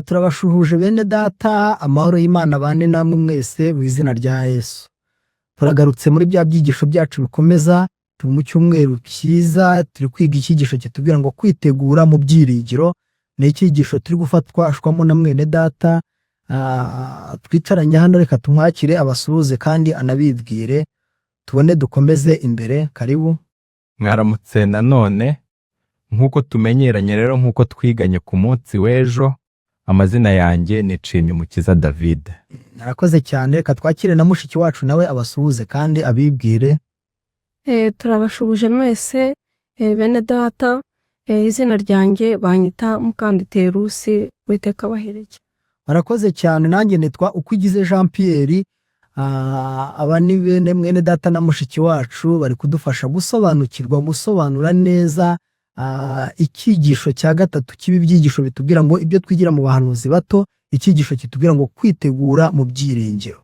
turabashuhuje bene data, amahoro y'Imana bane namwe mwese mu izina rya Yesu. Turagarutse muri bya byigisho byacu bikomeza, turi mu cyumweru cyiza, turi kwiga icyigisho kitubwira ngo kwitegura mu byiringiro. Ni icyigisho turi gufatwashwamo na mwene data, twicaranye hano, reka tumwakire abasuhuze kandi anabibwire, tubone dukomeze imbere. Karibu. Mwaramutse nanone, nk'uko tumenyeranye rero, nk'uko twiganye ku munsi w'ejo, amazina yanjye ni Nshimyumukiza David. Narakoze cyane, reka twakire na mushiki wacu nawe abasuhuze kandi abibwire. Turabashuhuje mwese bene data, izina ryanjye banyita Mukanditerusi, Uwiteka abahereke. Murakoze cyane, nanjye nitwa Ukwigize Jean Pierre. Aba ni bene mwene data na mushiki wacu bari kudufasha gusobanura neza icyigisho cya gatatu cy'ibi byigisho bitubwira ngo ibyo twigira mu bahanuzi bato, icyigisho kitubwira ngo kwitegura mu byiringiro.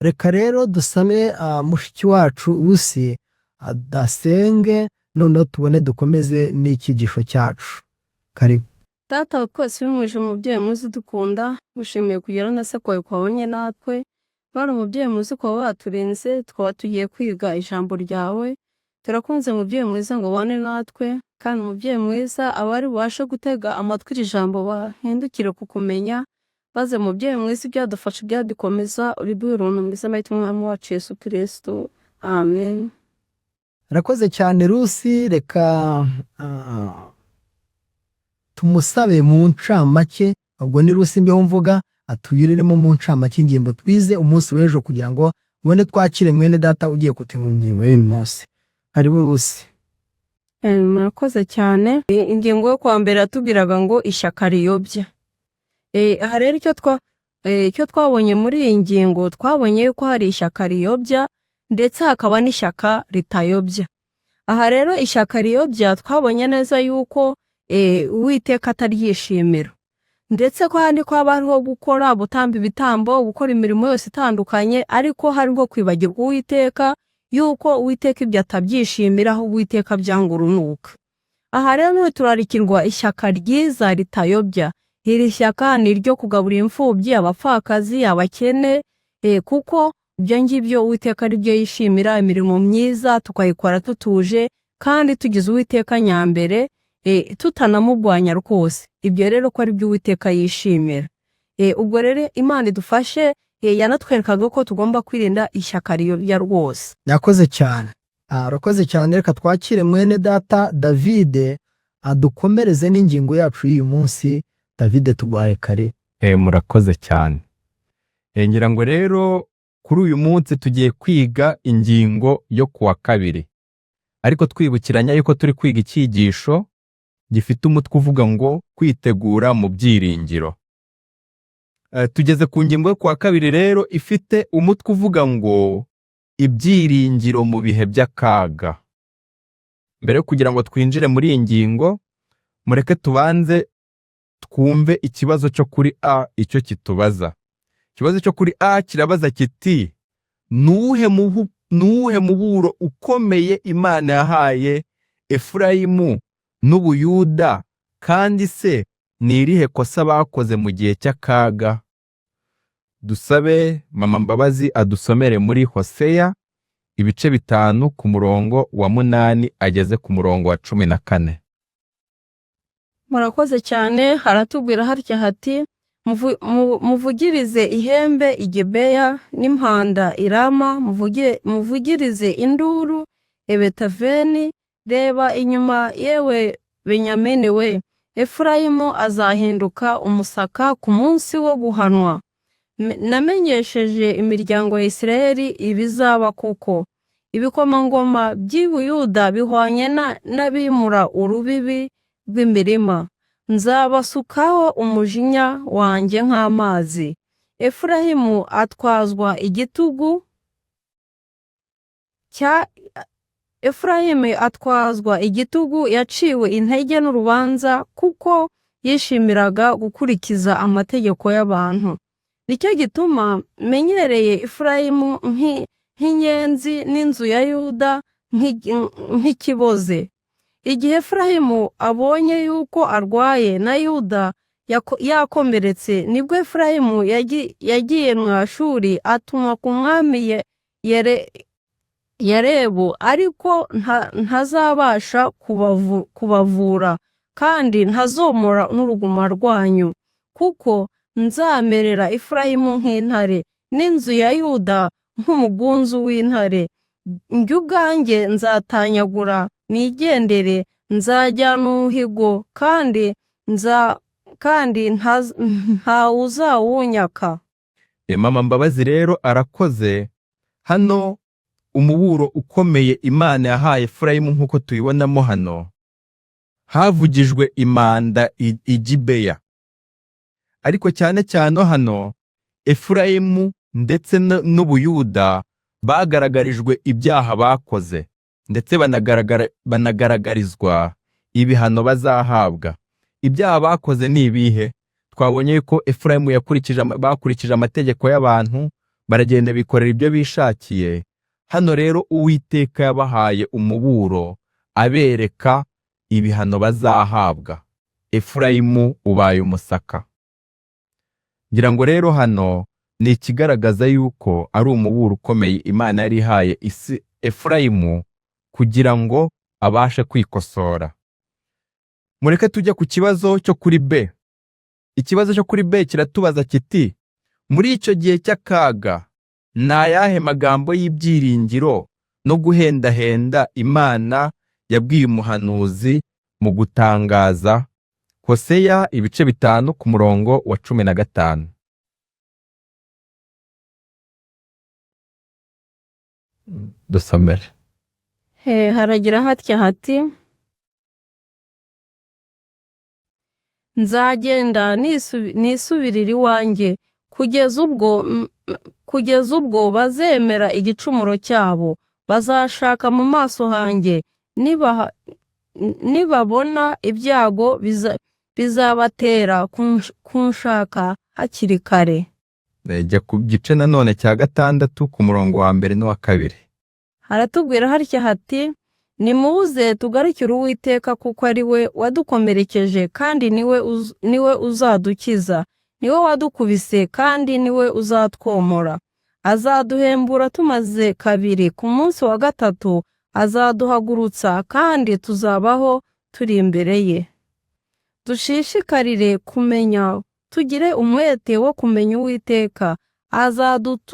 Reka rero dusabe mushiki wacu Usi adasenge, noneho tubone dukomeze n'icyigisho cyacu. Karibu. Data twese bimuje umubyeyi muzi dukunda, gushimiye kugera na se kwawe kwabonye natwe, bari umubyeyi muzi kwa baturinze, twaba tugiye kwiga ijambo ryawe. Turakunze umubyeyi mwiza ngo ubane natwe, kandi umubyeyi mwiza abari bubashe gutega amatwi iri jambo bahindukire kukumenya, maze umubyeyi mwiza ibyadufasha ibyadukomeza, uriduhe uruntu mwiza amahitamo umwami wacu Yesu Kristo. Amen. Rakoze cyane Rusi, reka tumusabe mu ncamake, ubwo ni Rusi mbeho mvuga, atuyuriremo mu ncamake ingingo twize umunsi w'ejo kugira ngo ubone twakire mwene data ugiye kutungingo y'uyu munsi. Karibu Rusi. Murakoze cyane. Ingingo yo kwa mbere yatubwiraga ngo ishyaka riyobya. Aha rero icyo twabonye muri iyi ngingo, twabonye ko hari ishyaka riyobya ndetse hakaba n'ishyaka ritayobya. Aha rero ishyaka riyobya twabonye neza yuko Uwiteka ataryishimira, ndetse ko handi ko hariho gukora gutamba ibitambo, gukora imirimo yose itandukanye, ariko hariho kwibagirwa Uwiteka, yuko Uwiteka ibyo atabyishimira, aho Uwiteka byanga urunuka. Aha rero turarikirwa ishyaka ryiza ritayobya. Iri shyaka ni iryo kugaburira imfubyi, abapfakazi, abakene, kuko ibyo ngibyo Uwiteka ari byo yishimira, imirimo myiza tukayikora tutuje kandi tugize Uwiteka nyambere, tutanamubwanya rwose. Ibyo rero ko ari byo Uwiteka yishimira. Ubwo rero Imana idufashe, yanatwerekaga ko tugomba kwirinda ishyaka riyobya rwose. Yakoze cyane. Rakoze cyane, reka twakire mwene data David adukomereze n'ingingo yacu y'uyu munsi. David, tubaye kare. Murakoze cyane. Ngira ngo rero kuri uyu munsi tugiye kwiga ingingo yo kuwa kabiri, ariko twibukiranya yuko turi kwiga icyigisho gifite umutwe uvuga ngo kwitegura mu byiringiro. Tugeze ku ngingo yo kuwa kabiri rero ifite umutwe uvuga ngo ibyiringiro mu bihe by'akaga. Mbere yo kugira ngo twinjire muri iyi ngingo, mureke tubanze twumve ikibazo cyo kuri A icyo kitubaza. Ikibazo cyo kuri A kirabaza kiti: nuwuhe muburo ukomeye Imana yahaye Efurayimu n'Ubuyuda, kandi se ni irihe kosa bakoze mu gihe cy'akaga? Dusabe Mama Mbabazi adusomere muri Hoseya ibice 5 ku murongo wa 8 ageze ku murongo wa 14. Murakoze cyane. Haratubwira hatya hati: muvugirize ihembe i Gibeya n'impanda i Rama, muvugirize induru i Betaveni. Reba inyuma yewe Benyamini we, Efurayimu azahinduka umusaka ku munsi wo guhanwa. Namenyesheje imiryango ya Isirayeli ibizaba, kuko ibikomangoma by'i Buyuda bihwanye n'abimura urubibi rw'imirima. Nzabasukaho umujinya wanjye nk'amazi. Efurayimu atwazwa igitugu yaciwe intege n'urubanza, kuko yishimiraga gukurikiza amategeko y'abantu. Nicyo gituma menyereye Efurayimu nk'inyenzi n'inzu ya Yuda nk'ikiboze. Igihe Efurayimu abonye yuko arwaye na Yuda yakomeretse, nibwo Efurayimu yagiye mu Ashuri atuma ku mwami Yerebu, ariko ntazabasha kubavura kandi ntazomora n'uruguma rwanyu, kuko nzamerera Efurayimu nk'intare n'inzu ya Yuda nk'umugunzu w'intare. Njye ubwanjye nzatanyagura nigendere, nzajyana umuhigo kandi ntawuzawunyaka. Mama Mbabazi rero arakoze. Hano umuburo ukomeye Imana yahaye Efurayimu nk'uko tubibonamo hano, havugijwe impanda i Gibeya, ariko cyane cyane hano Efurayimu ndetse n'Ubuyuda bagaragarijwe ibyaha bakoze, ndetse banagaragarizwa ibihano bazahabwa. Ibyaha bakoze ni ibihe? Twabonye ko Efurayimu bakurikije amategeko y'abantu, baragenda bikorera ibyo bishakiye. Hano rero Uwiteka yabahaye umuburo abereka ibihano bazahabwa. Efurayimu ubaye umusaka. Ngira ngo rero hano ni ikigaragaza yuko ari umuburo ukomeye Imana yari ihaye Efurayimu kugira ngo abashe kwikosora. Mureke tujya ku kibazo cyo kuri B. Ikibazo cyo kuri B kiratubaza kiti, muri icyo gihe cy'akaga ni ayahe magambo y'ibyiringiro no guhendahenda Imana yabwiye umuhanuzi mu gutangaza? Hoseya ibice 5 ku murongo wa 15. Dusomere. Haragira hatya hati, nzagenda nisubirira iwanjye kugeza ubwo bazemera igicumuro cyabo, bazashaka mu maso hanjye, nibabona ibyago bizabatera kunshaka hakiri kare. Jya ku gice nanone cya 6 ku murongo wa 1 n'uwa 2. Haratubwira hatya hati, nimuze tugarukire Uwiteka, kuko ari we wadukomerekeje kandi niwe uzadukiza, niwe wadukubise kandi niwe uzatwomora. Azaduhembura tumaze kabiri, ku munsi wa gatatu azaduhagurutsa kandi tuzabaho turi imbere ye. Dushishikarire kumenya, tugire umwete wo kumenya Uwiteka.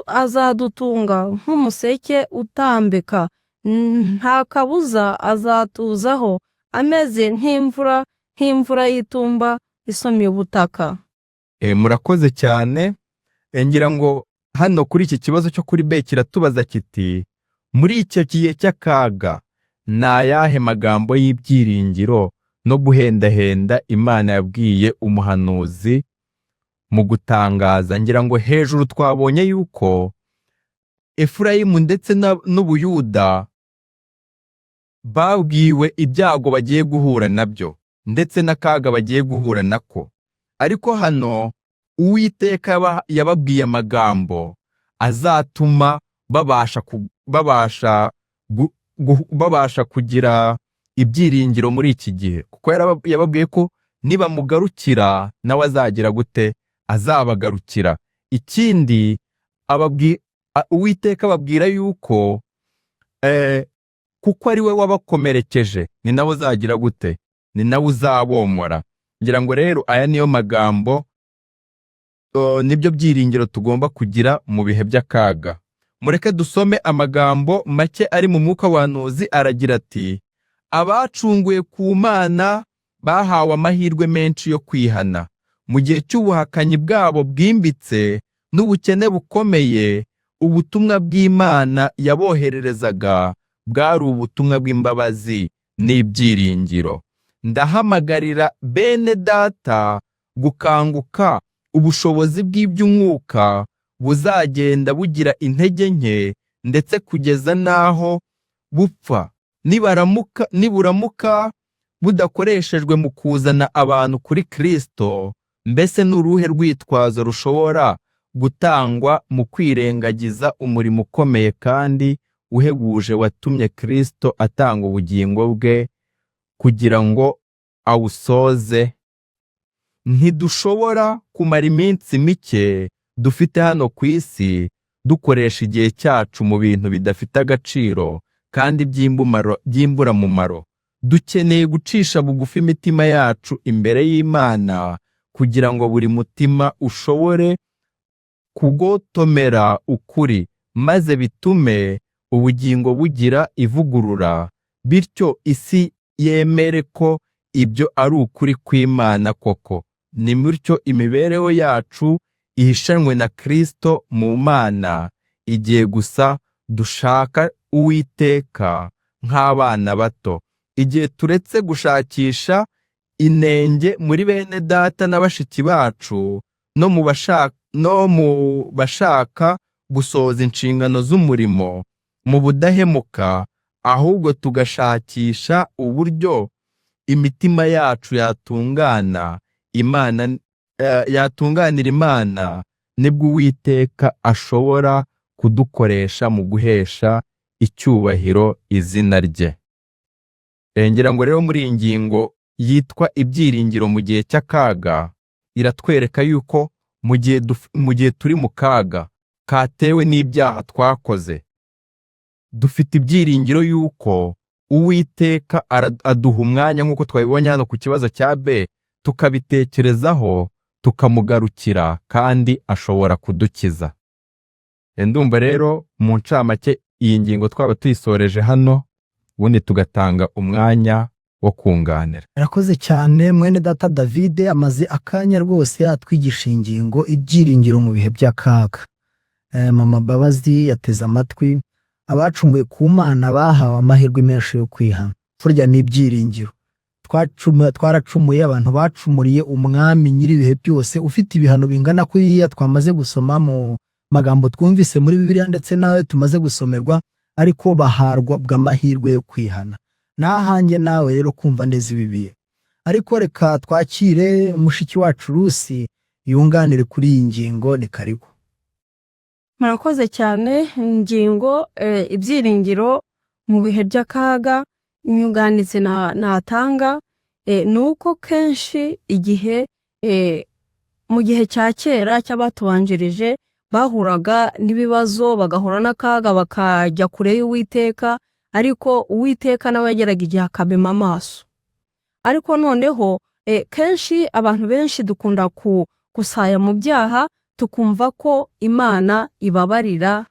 Azadutunga nk'umuseke utambika, nta kabuza azatuzaho, ameze nk'imvura y'itumba isomye ubutaka. Murakoze cyane. Ngira ngo hano kuri iki kibazo cyo kuri B kiratubaza kiti, muri icyo gihe cy'akaga ni ayahe magambo y'ibyiringiro no guhendahenda Imana yabwiye umuhanuzi mu gutangaza? Ngira ngo hejuru twabonye yuko Efurayimu ndetse n'Ubuyuda babwiwe ibyago bagiye guhura nabyo ndetse n'akaga bagiye guhura nako, ariko hano Uwiteka yababwiye amagambo azatuma babasha kugira ibyiringiro muri iki gihe, kuko yababwiye ko nibamugarukira nawe azagira gute? Azabagarukira. Ikindi Uwiteka ababwira yuko kuko ari we wabakomerekeje ni nawe uzagira gute? Ni nawe uzabomora. Ngira ngo rero aya niyo magambo, nibyo byiringiro tugomba kugira mu bihe by'akaga. Mureke dusome amagambo make ari mu mwuka w'abahanuzi. Aragira ati, abacunguye ku Mana bahawe amahirwe menshi yo kwihana. Mu gihe cy'ubuhakanyi bwabo bwimbitse n'ubukene bukomeye, ubutumwa bw'Imana yabohererezaga bwari ubutumwa bw'imbabazi n'ibyiringiro. Ndahamagarira bene data gukanguka. Ubushobozi bw'iby'umwuka buzagenda bugira intege nke, ndetse kugeza n'aho bupfa niburamuka budakoreshejwe mu kuzana abantu kuri Kristo. Mbese ni uruhe rwitwazo rushobora gutangwa mu kwirengagiza umurimo ukomeye kandi uhebuje watumye Kristo atanga ubugingo bwe kugira ngo awusoze? ntidushobora kumara iminsi mike dufite hano ku isi dukoresha igihe cyacu mu bintu bidafite agaciro kandi by'imburamumaro. Dukeneye gucisha bugufi imitima yacu imbere y'Imana kugira ngo buri mutima ushobore kugotomera ukuri, maze bitume ubugingo bugira ivugurura, bityo isi yemere ko ibyo ari ukuri kw'Imana koko. Ni bityo imibereho yacu ihishanwe na Kristo mu Mana, igihe gusa dushaka Uwiteka nk'abana bato. Igihe turetse gushakisha inenge muri bene data na bashiki bacu no mu bashaka gusohoza inshingano z'umurimo mu budahemuka, ahubwo tugashakisha uburyo imitima yacu yatunganira Imana, nibwo Uwiteka ashobora kudukoresha mu guhesha icyubahiro izina rye. Ngira ngo rero muri iyi ngingo yitwa ibyiringiro mu gihe cy'akaga, iratwereka yuko mu gihe turi mu kaga katewe n'ibyaha twakoze, dufite ibyiringiro yuko Uwiteka aduha umwanya, nk'uko twabibonye hano ku kibazo cya B, tukabitekerezaho tukamugarukira kandi ashobora kudukiza. Ndumva rero mu ncamake iyi ngingo twaba tuyisoreje hano, ubundi tugatanga umwanya wo kunganira. Arakoze cyane mwene data David, amaze akanya rwose atwigisha ingingo ibyiringiro mu bihe by'akaga. Mama Mbabazi yateze amatwi, abacumuye ku Mana bahawe amahirwe menshi yo kwihana. Burya ni ibyiringiro. Twaracumuye, abantu bacumuriye umwami nyir'ibihe byose ufite ibihano bingana kuriya twamaze gusoma mu magambo twumvise muri Bibiliya ndetse nawe tumaze gusomerwa, ariko baharwa bw'amahirwe yo kwihana. Nahanjye nawe rero kumva neza ibi bihe. Ariko reka twakire mushiki wacu Rusi yunganire kuri iyi ngingo. Ni karibu. Murakoze cyane. Ingingo ibyiringiro mu bihe by'akaga, inyunganizi natanga nuko kenshi igihe mu gihe cya kera cy'abatubanjirije bahuraga n'ibibazo, bagahura n'akaga, bakajya kure y'Uwiteka, ariko Uwiteka nawe yageraga igihe akabima amaso. Ariko noneho kenshi abantu benshi dukunda gusaya mu byaha, tukumva ko Imana ibabarira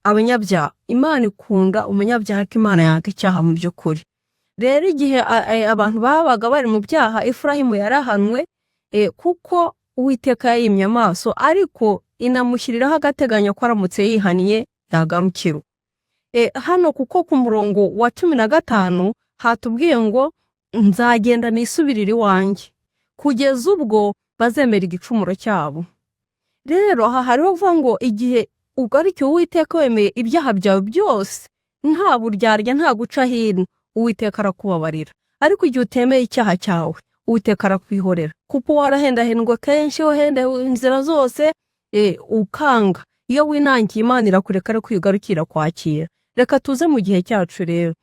abanyabyaha. Imana ikunda umunyabyaha, ko Imana yanga icyaha mu by'ukuri. Rero igihe abantu babaga bari mu byaha, Efurayimu yarahanwe kuko Uwiteka yayimye amaso, ariko inamushyiriraho agateganyo ko aramutse yihaniye yagarukira. Hano kuko ku murongo wa 15 hatubwiye ngo nzagenda nisubirira iwanjye kugeza ubwo bazemera igicumuro cyabo. Rero aha hariho uvuga ngo igihe ugarikiye Uwiteka wemeye ibyaha byawe byose, nta buryarya, nta guca hino, Uwiteka arakubabarira. Ariko igihe utemeye icyaha cyawe, Uwiteka arakwihorera, kuko warahendahendwa kenshi, wahenda inzira zose ukanga. Iyo winangiye, Imana irakureka ariko kwigarukira kwakira. Reka tuze mu gihe cyacu rero.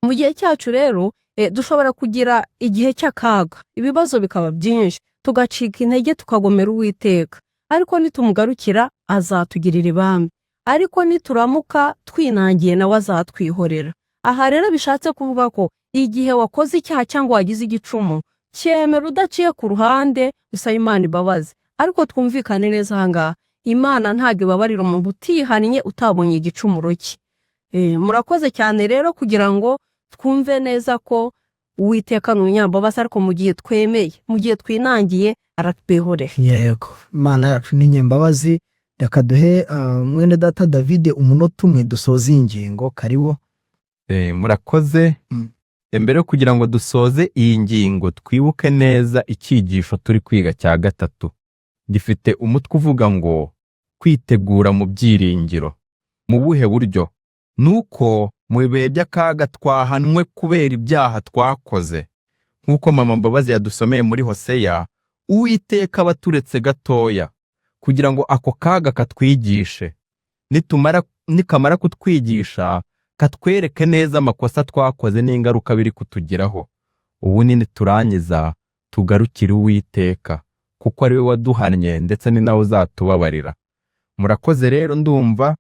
Mu gihe cyacu rero dushobora kugira igihe cy'akaga, ibibazo bikaba byinshi, tugacika intege, tukagomera Uwiteka. Ariko nitumugarukira azatugirira ibambe, ariko nituramuka twinangiye nawe azatwihorera. Aha rero bishatse kuvuga ko igihe wakoze icyaha cyangwa wagize igicumu, cyemera udaciye ku ruhande, usaba Imana imbabazi. Ariko twumvikane neza ahangaha, Imana ntabwo ibabarira umuntu utihannye utabonye igicumuro cye. Murakoze cyane rero kugira ngo twumve neza ko Uwiteka ni umunyambabazi, ariko mu gihe twemeye, mu gihe twinangiye aratwihorera. Yego, Imana yacu ni nyembabazi. Reka duhe mwene data David umunota umwe dusoze ingingo. Karibu. Murakoze. Mbere kugira ngo dusoze iyi ngingo, twibuke neza icyigisho turi kwiga cya gatatu. Gifite umutwe uvuga ngo kwitegura mu byiringiro. Mu buhe buryo? Nuko mu bihe by'akaga twahanwe kubera ibyaha twakoze. Nk'uko Mama Mbabazi yadusomeye muri Hoseya, Uwiteka abaturetse gatoya kugira ngo ako kaga katwigishe. Nikamara kutwigisha, katwereke neza amakosa twakoze n'ingaruka biri kutugeraho. Ubu nini turangiza, tugarukire Uwiteka kuko ari we waduhannye ndetse ni nawe uzatubabarira. Murakoze rero, ndumva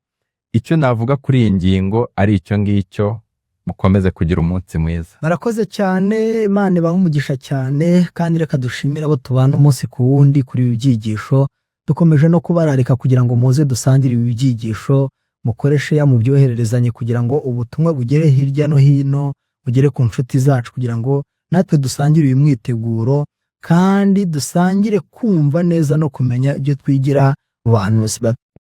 icyo navuga kuri iyi ngingo ari icyo ngicyo. Mukomeze kugira umunsi mwiza. Barakoze cyane, Imana ibahe umugisha cyane, kandi reka dushimire abo tubana umunsi ku wundi kuri ibi byigisho. Dukomeje no kubararika kugira ngo muze dusangire ibi byigisho, mukoreshe ya mu byohererezanye kugira ngo ubutumwa bugere hirya no hino, bugere ku nshuti zacu kugira ngo natwe dusangire uyu mwiteguro, kandi dusangire kumva neza no kumenya ibyo twigira mu bahanuzi